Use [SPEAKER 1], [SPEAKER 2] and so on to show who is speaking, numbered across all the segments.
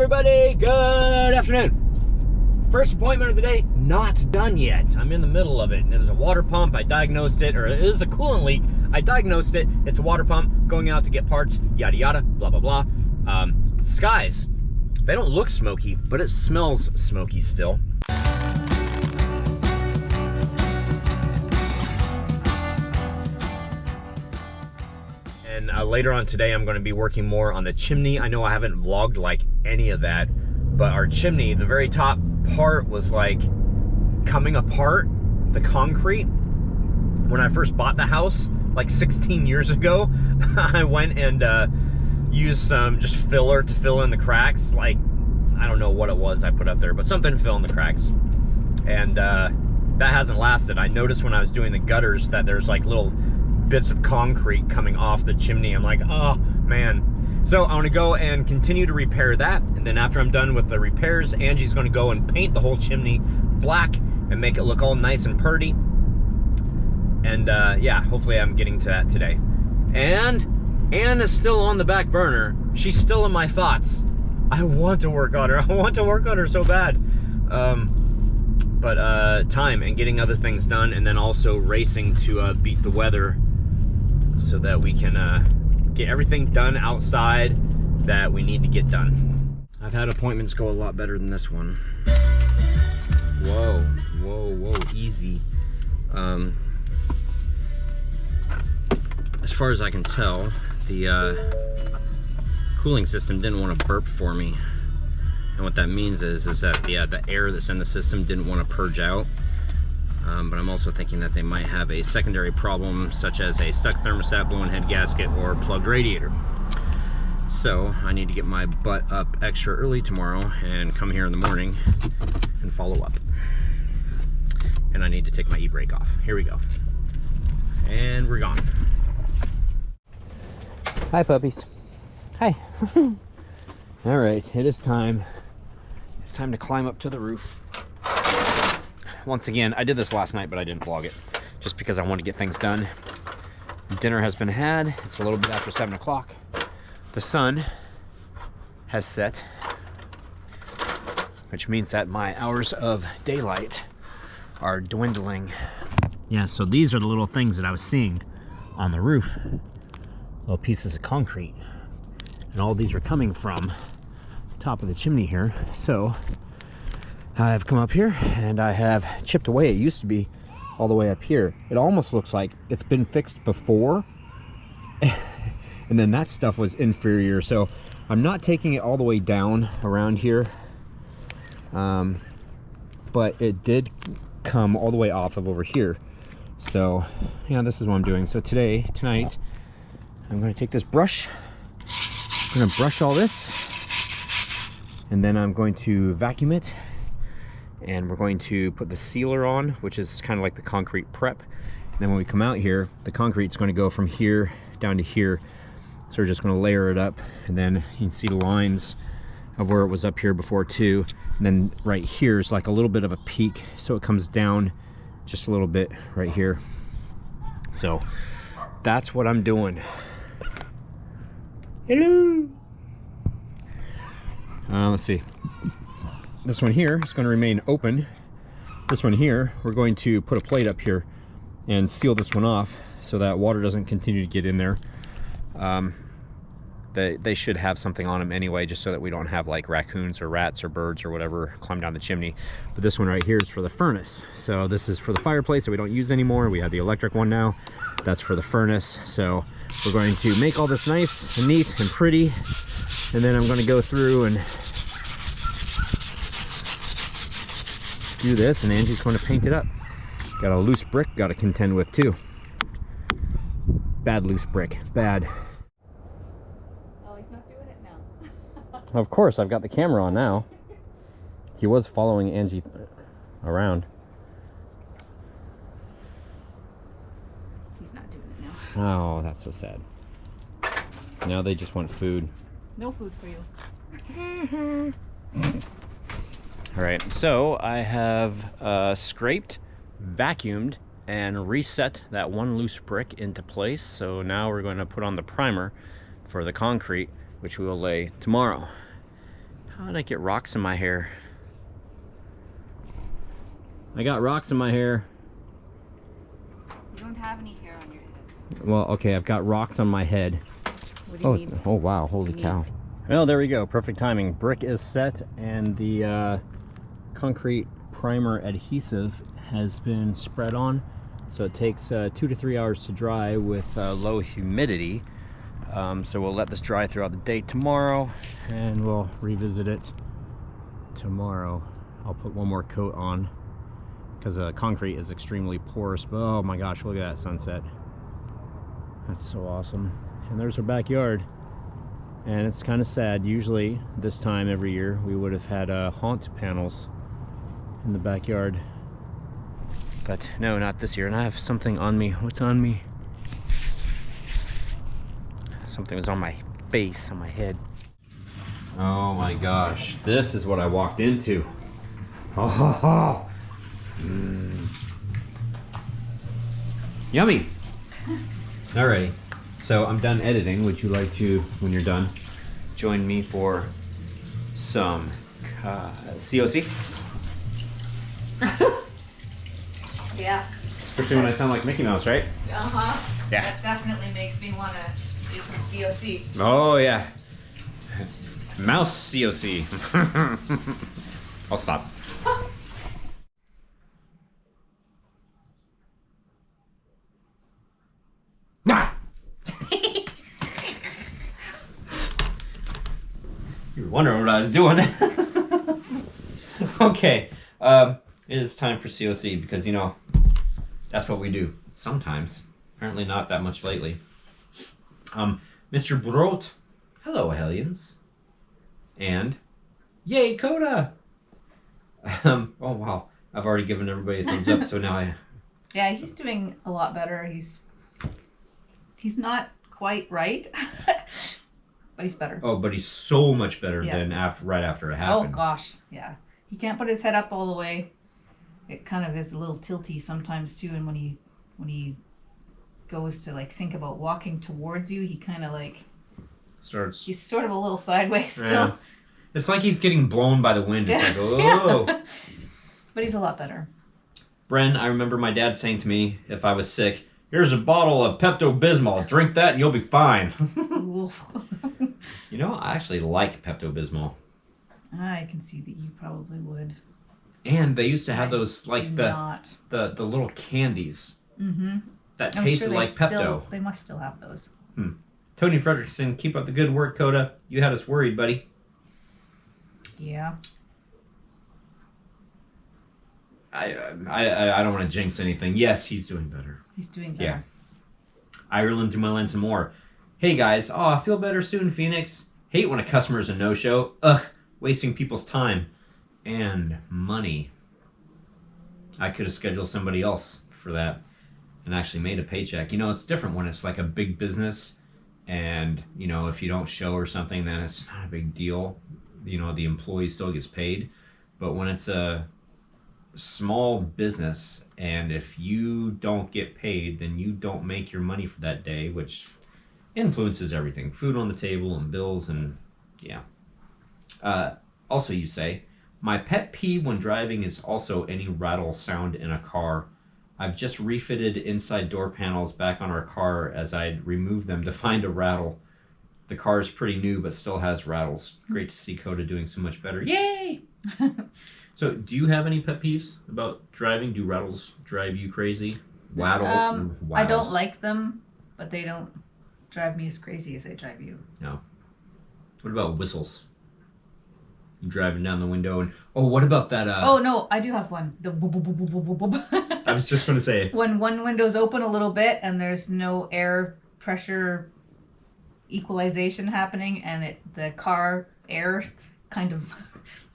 [SPEAKER 1] everybody, good afternoon. First appointment of the day, not done yet. I'm in the middle of it. There's a water pump, I diagnosed it, or it is a coolant leak. I diagnosed it, it's a water pump, going out to get parts, yada yada, blah blah blah. Skies, they don't look smoky, but it smells smoky still. And later on today, I'm going to be working more on the chimney. I know I haven't vlogged like any of that, but our chimney, the very top part was like coming apart, the concrete. When I first bought the house, like 16 years ago, I went and used some just filler to fill in the cracks. Like, I don't know what it was I put up there, but something to fill in the cracks. And that hasn't lasted. I noticed when I was doing the gutters that there's like little bits of concrete coming off the chimney. I'm like, oh man. So I want to go and continue to repair that, and then after I'm done with the repairs, Angie's going to go and paint the whole chimney black and make it look all nice and pretty. And yeah, hopefully I'm getting to that today. And Anne is still on the back burner. She's still in my thoughts. I want to work on her. I want to work on her so bad. But time and getting other things done, and then also racing to beat the weather so that we can get everything done outside that we need to get done. I've had appointments go a lot better than this one. Whoa, whoa, whoa, easy. As far as I can tell, the cooling system didn't want to burp for me. And what that means is that the air that's in the system didn't want to purge out. But I'm also thinking that they might have a secondary problem, such as a stuck thermostat, blown head gasket, or plugged radiator. So I need to get my butt up extra early tomorrow and come here in the morning and follow up. And I need to take my e-brake off. Here we go. And we're gone. Hi, puppies. Hi. All right, it is time. It's time to climb up to the roof. Once again, I did this last night, but I didn't vlog it, just because I want to get things done. Dinner has been had. It's a little bit after 7 o'clock. The sun has set, which means that my hours of daylight are dwindling. Yeah, so these are the little things that I was seeing on the roof. Little pieces of concrete. And all these are coming from the top of the chimney here. So I've come up here and I have chipped away. It used to be all the way up here. It almost looks like it's been fixed before. And then that stuff was inferior. So I'm not taking it all the way down around here. But it did come all the way off of over here. So yeah, this is what I'm doing. So tonight, I'm going to take this brush. I'm going to brush all this. And then I'm going to vacuum it. And we're going to put the sealer on, which is kind of like the concrete prep. And then when we come out here, the concrete's going to go from here down to here. So we're just going to layer it up, and then you can see the lines of where it was up here before too. And then right here is like a little bit of a peak, so it comes down just a little bit right here. So that's what I'm doing. Hello. Let's see. This one here is going to remain open. This one here, we're going to put a plate up here and seal this one off so that water doesn't continue to get in there. They should have something on them anyway, just so that we don't have like raccoons or rats or birds or whatever climb down the chimney. But this one right here is for the furnace. So this is for the fireplace that we don't use anymore. We have the electric one now. That's for the furnace. So we're going to make all this nice and neat and pretty. And then I'm going to go through and do this, and Angie's going to paint it up. Got a loose brick, got to contend with too. Bad loose brick, bad.
[SPEAKER 2] Oh, he's not doing it now.
[SPEAKER 1] Of course, I've got the camera on now. He was following Angie around.
[SPEAKER 2] He's not doing it now.
[SPEAKER 1] Oh, that's so sad. Now they just want food.
[SPEAKER 2] No food for you.
[SPEAKER 1] All right, so I have scraped, vacuumed, and reset that one loose brick into place. So now we're going to put on the primer for the concrete, which we will lay tomorrow. How did I get rocks in my hair? I got rocks in my hair.
[SPEAKER 2] You don't have any hair on your head.
[SPEAKER 1] Well, okay, I've got rocks on my head.
[SPEAKER 2] What do you need?
[SPEAKER 1] Oh wow, holy cow. Well, there we go, perfect timing. Brick is set and the concrete primer adhesive has been spread on. So it takes 2 to 3 hours to dry with low humidity. So we'll let this dry throughout the day tomorrow and we'll revisit it tomorrow. I'll put one more coat on because concrete is extremely porous. But oh my gosh, look at that sunset. That's so awesome. And there's our backyard. And it's kind of sad. Usually this time every year we would have had haunt panels in the backyard. But no, not this year. And I have something on me. What's on me? Something was on my face, on my head. Oh my gosh. This is what I walked into. Oh, ho, ho. Yummy. Alrighty. So I'm done editing. Would you like to, when you're done, join me for some COC?
[SPEAKER 2] Yeah.
[SPEAKER 1] Especially when I sound like Mickey Mouse, right?
[SPEAKER 2] Uh-huh.
[SPEAKER 1] Yeah.
[SPEAKER 2] That definitely makes me want to do some COC.
[SPEAKER 1] Oh yeah. Mouse COC. I'll stop. Ah! You were wondering what I was doing. Okay. It is time for COC because, you know, that's what we do sometimes. Apparently not that much lately. Mr. Brot. Hello, Hellions. And yay, Coda. Oh wow. I've already given everybody a thumbs up, so now I...
[SPEAKER 2] Yeah, he's doing a lot better. He's not quite right, but he's better.
[SPEAKER 1] Oh, but he's so much better
[SPEAKER 2] Yeah.
[SPEAKER 1] than right after it happened.
[SPEAKER 2] Oh gosh, yeah. He can't put his head up all the way. It kind of is a little tilty sometimes too, and when he goes to like think about walking towards you, he kind of like he's sort of a little sideways still.
[SPEAKER 1] Yeah. It's like he's getting blown by the wind. It's
[SPEAKER 2] Yeah.
[SPEAKER 1] like, oh.
[SPEAKER 2] Yeah. But he's a lot better.
[SPEAKER 1] Bren, I remember my dad saying to me if I was sick, here's a bottle of Pepto-Bismol. Drink that and you'll be fine. You know, I actually like Pepto-Bismol.
[SPEAKER 2] I can see that you probably would.
[SPEAKER 1] And they used to have those, like the little candies that tasted like Pepto.
[SPEAKER 2] They must still have those.
[SPEAKER 1] Tony Frederickson, keep up the good work, Coda. You had us worried, buddy.
[SPEAKER 2] Yeah.
[SPEAKER 1] I don't want to jinx anything. Yes, he's doing better.
[SPEAKER 2] He's doing better.
[SPEAKER 1] Yeah. Ireland through my lens and more. Hey guys, I feel better soon, Phoenix. Hate when a customer's a no-show. Ugh, wasting people's time and money. I could have scheduled somebody else for that and actually made a paycheck. You know, it's different when it's like a big business and, you know, if you don't show or something, then it's not a big deal. You know, the employee still gets paid. But when it's a small business and if you don't get paid, then you don't make your money for that day, which influences everything. Food on the table and bills and yeah. Also, you say, my pet peeve when driving is also any rattle sound in a car. I've just refitted inside door panels back on our car as I'd removed them to find a rattle. The car is pretty new but still has rattles. Great to see Coda doing so much better. Yay! So, do you have any pet peeves about driving? Do rattles drive you crazy? Waddle?
[SPEAKER 2] I don't like them, but they don't drive me as crazy as they drive you.
[SPEAKER 1] No. What about whistles? You driving down the window and... Oh, what about that...
[SPEAKER 2] Oh, no, I do have one. The
[SPEAKER 1] I was just going to say...
[SPEAKER 2] When one window's open a little bit and there's no air pressure equalization happening and the car air kind of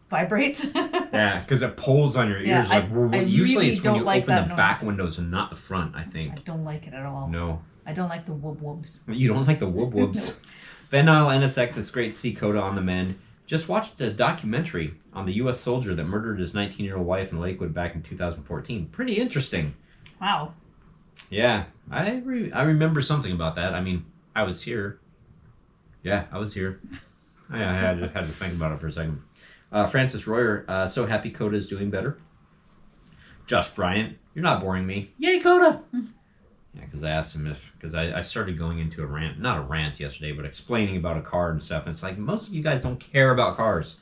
[SPEAKER 2] vibrates.
[SPEAKER 1] Yeah, because it pulls on your ears.
[SPEAKER 2] Yeah,
[SPEAKER 1] like usually
[SPEAKER 2] really
[SPEAKER 1] it's when you
[SPEAKER 2] like
[SPEAKER 1] open the
[SPEAKER 2] noise.
[SPEAKER 1] back windows and not the front, I think.
[SPEAKER 2] I don't like it at all.
[SPEAKER 1] No.
[SPEAKER 2] I don't like the whoop-whoops.
[SPEAKER 1] You don't like the whoop-whoops? Van Nile NSX, it's great to see Coda on the mend. Just watched a documentary on the U.S. soldier that murdered his 19-year-old wife in Lakewood back in 2014. Pretty interesting.
[SPEAKER 2] Wow.
[SPEAKER 1] Yeah, I remember something about that. I mean, I was here. Yeah, I was here. I had to think about it for a second. Francis Royer, so happy Coda is doing better. Josh Bryant, you're not boring me. Yay, Coda! Yeah, because I asked him because I started going into a rant, not a rant yesterday, but explaining about a car and stuff. And it's like, most of you guys don't care about cars.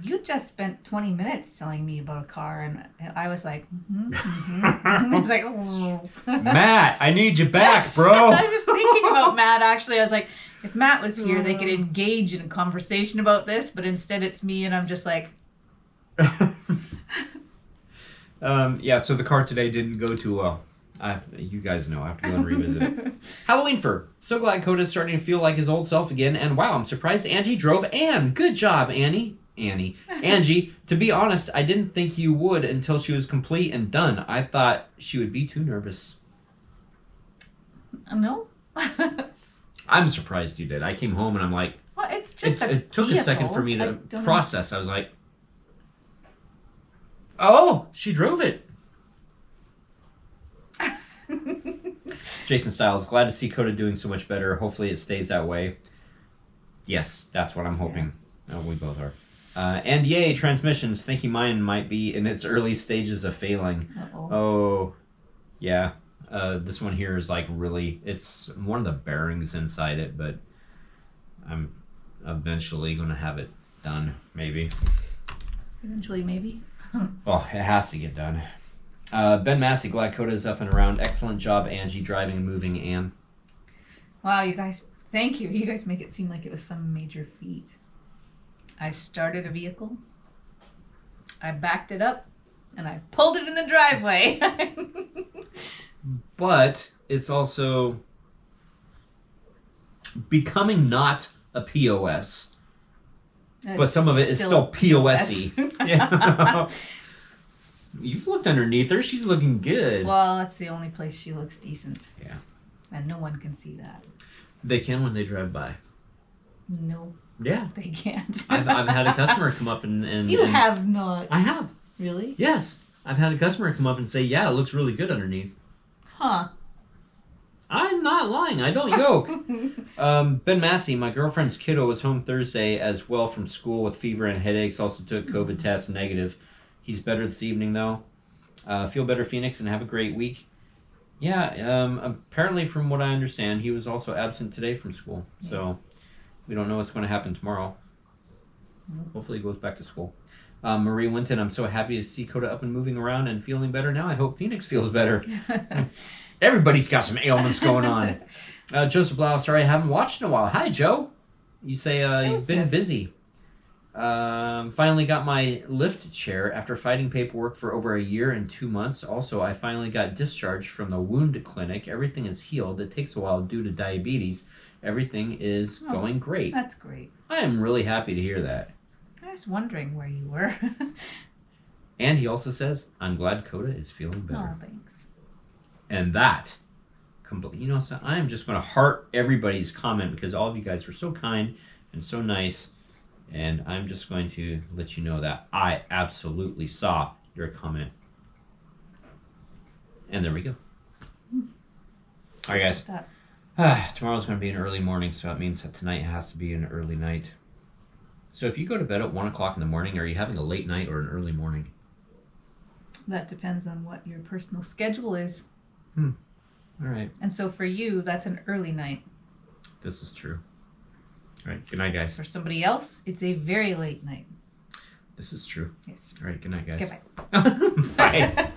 [SPEAKER 2] You just spent 20 minutes telling me about a car, and I was like, I was like, oh.
[SPEAKER 1] Matt, I need you back, bro.
[SPEAKER 2] I was thinking about Matt, actually. I was like, if Matt was here, they could engage in a conversation about this, but instead it's me, and I'm just like...
[SPEAKER 1] Yeah, so the car today didn't go too well. You guys know, I have to go and revisit it. Halloween fur. So glad Coda's starting to feel like his old self again, and wow, I'm surprised Angie drove Anne. Good job, Angie. To be honest, I didn't think you would until she was complete and done. I thought she would be too nervous.
[SPEAKER 2] No.
[SPEAKER 1] I'm surprised you did. I came home and I'm like...
[SPEAKER 2] Well, it's just
[SPEAKER 1] it took
[SPEAKER 2] vehicle.
[SPEAKER 1] a second for me to process. I was like... Oh, she drove it. Jason Styles, glad to see Coda doing so much better. Hopefully it stays that way. Yes, that's what I'm hoping. Yeah. Oh, we both are. And yay, transmissions. Thinking mine might be in its early stages of failing.
[SPEAKER 2] Uh-oh.
[SPEAKER 1] Oh, yeah. This one here is like really, it's one of the bearings inside it, but I'm eventually going to have it done, maybe.
[SPEAKER 2] Eventually, maybe.
[SPEAKER 1] Well, it has to get done. Ben Massey, glad Coda's up and around. Excellent job, Angie, driving and moving Anne.
[SPEAKER 2] Wow, you guys, thank you. You guys make it seem like it was some major feat. I started a vehicle, I backed it up, and I pulled it in the driveway.
[SPEAKER 1] But it's also becoming not a POS. But some of it is still POS-y. Yeah. You've looked underneath her. She's looking good.
[SPEAKER 2] Well, that's the only place she looks decent.
[SPEAKER 1] Yeah.
[SPEAKER 2] And no one can see that.
[SPEAKER 1] They can when they drive by.
[SPEAKER 2] No.
[SPEAKER 1] Yeah.
[SPEAKER 2] They can't.
[SPEAKER 1] I've had a customer come up and...
[SPEAKER 2] You have not.
[SPEAKER 1] I have.
[SPEAKER 2] Really?
[SPEAKER 1] Yes. I've had a customer come up and say, yeah, it looks really good underneath.
[SPEAKER 2] Huh.
[SPEAKER 1] I'm not lying. I don't yoke. Ben Massey, my girlfriend's kiddo was home Thursday as well from school with fever and headaches. Also took COVID test negative. He's better this evening, though. Feel better, Phoenix, and have a great week. Yeah, apparently from what I understand, he was also absent today from school. Yeah. So we don't know what's going to happen tomorrow. Hopefully he goes back to school. Marie Winton, I'm so happy to see Coda up and moving around and feeling better now. I hope Phoenix feels better. Everybody's got some ailments going on. Joseph Blau, sorry I haven't watched in a while. Hi, Joe. You say you've been busy. Finally got my lift chair after fighting paperwork for over a year and 2 months. Also, I finally got discharged from the wound clinic. Everything is healed. It takes a while due to diabetes. Everything is going great.
[SPEAKER 2] That's great.
[SPEAKER 1] I am really happy to hear that.
[SPEAKER 2] I was wondering where you were.
[SPEAKER 1] And he also says, I'm glad Coda is feeling better.
[SPEAKER 2] Oh, thanks.
[SPEAKER 1] And that, so I'm just going to heart everybody's comment because all of you guys were so kind and so nice. And I'm just going to let you know that I absolutely saw your comment. And there we go. All right, guys. Tomorrow's going to be an early morning, so it means that tonight has to be an early night. So if you go to bed at 1 o'clock in the morning, are you having a late night or an early morning?
[SPEAKER 2] That depends on what your personal schedule is.
[SPEAKER 1] All right.
[SPEAKER 2] And so for you, that's an early night.
[SPEAKER 1] This is true. All right. Good night, guys.
[SPEAKER 2] For somebody else, it's a very late night.
[SPEAKER 1] This is true.
[SPEAKER 2] Yes.
[SPEAKER 1] All right. Good night, guys.
[SPEAKER 2] Okay, bye.
[SPEAKER 1] Bye.